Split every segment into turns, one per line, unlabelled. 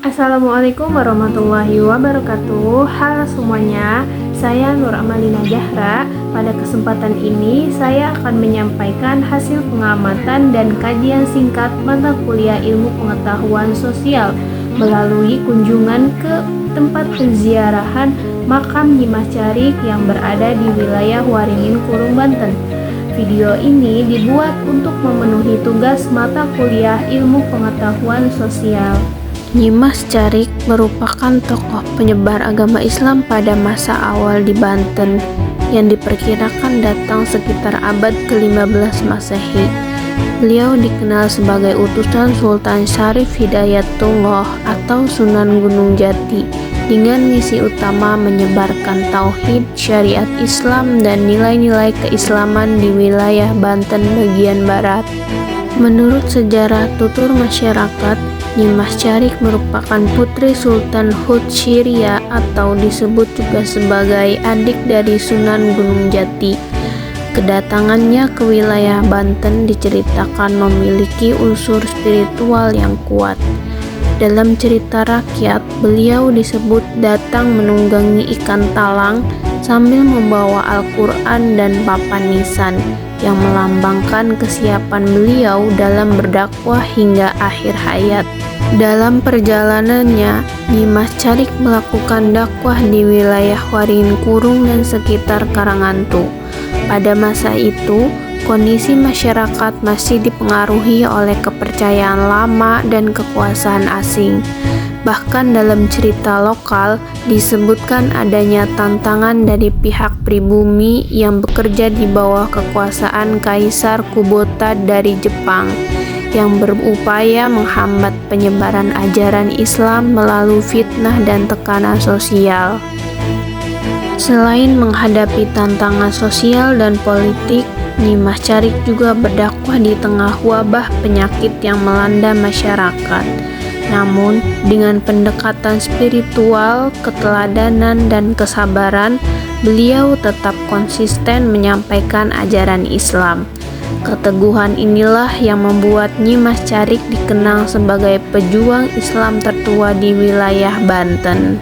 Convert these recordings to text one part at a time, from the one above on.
Assalamualaikum warahmatullahi wabarakatuh. Halo semuanya, saya Nur Amalina Zahra. Pada kesempatan ini saya akan menyampaikan hasil pengamatan dan kajian singkat mata kuliah ilmu pengetahuan sosial melalui kunjungan ke tempat penziarahan makam Nyimah Carik yang berada di wilayah Waringin Kurung, Banten. Video ini dibuat untuk memenuhi tugas mata kuliah ilmu pengetahuan sosial. Nyimah Carik merupakan tokoh penyebar agama Islam pada masa awal di Banten yang diperkirakan datang sekitar abad ke-15 Masehi. Beliau dikenal sebagai utusan Sultan Syarif Hidayatullah atau Sunan Gunung Jati dengan misi utama menyebarkan tauhid, syariat Islam, dan nilai-nilai keislaman di wilayah Banten bagian barat. Menurut sejarah tutur masyarakat, Nyimah Carik merupakan putri Sultan Hudsyirya atau disebut juga sebagai adik dari Sunan Gunung Jati. Kedatangannya ke wilayah Banten diceritakan memiliki unsur spiritual yang kuat. Dalam cerita rakyat, beliau disebut datang menunggangi ikan talang sambil membawa Al-Quran dan papan nisan yang melambangkan kesiapan beliau dalam berdakwah hingga akhir hayat. Dalam perjalanannya, Nyimah Carik melakukan dakwah di wilayah Waringin Kurung dan sekitar Karangantu. Pada masa itu, kondisi masyarakat masih dipengaruhi oleh kepercayaan lama dan kekuasaan asing. Bahkan dalam cerita lokal disebutkan adanya tantangan dari pihak pribumi yang bekerja di bawah kekuasaan Kaisar Kubota dari Jepang yang berupaya menghambat penyebaran ajaran Islam melalui fitnah dan tekanan sosial. Selain menghadapi tantangan sosial dan politik, Nyimah Carik juga berdakwah di tengah wabah penyakit yang melanda masyarakat. Namun, dengan pendekatan spiritual, keteladanan, dan kesabaran, beliau tetap konsisten menyampaikan ajaran Islam. Keteguhan inilah yang membuat Nyimah Carik dikenal sebagai pejuang Islam tertua di wilayah Banten.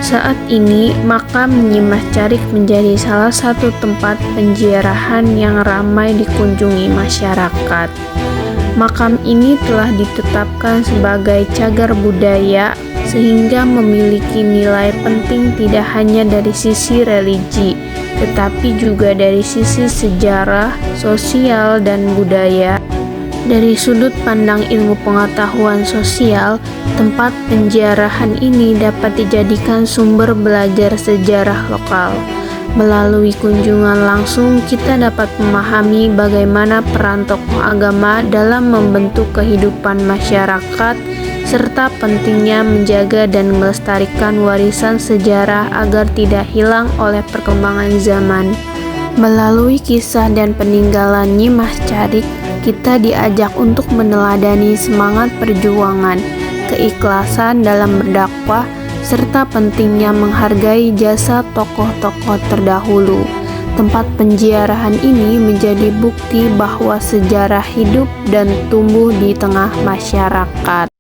Saat ini, makam Nyimah Carik menjadi salah satu tempat penziarahan yang ramai dikunjungi masyarakat. Makam ini telah ditetapkan sebagai cagar budaya sehingga memiliki nilai penting tidak hanya dari sisi religi, tetapi juga dari sisi sejarah, sosial, dan budaya. Dari sudut pandang ilmu pengetahuan sosial, tempat penziarahan ini dapat dijadikan sumber belajar sejarah lokal. Melalui kunjungan langsung, kita dapat memahami bagaimana peran tokoh agama dalam membentuk kehidupan masyarakat, serta pentingnya menjaga dan melestarikan warisan sejarah agar tidak hilang oleh perkembangan zaman. Melalui kisah dan peninggalan Nyimah Carik, kita diajak untuk meneladani semangat perjuangan, keikhlasan dalam berdakwah, serta pentingnya menghargai jasa tokoh-tokoh terdahulu. Tempat penziarahan ini menjadi bukti bahwa sejarah hidup dan tumbuh di tengah masyarakat.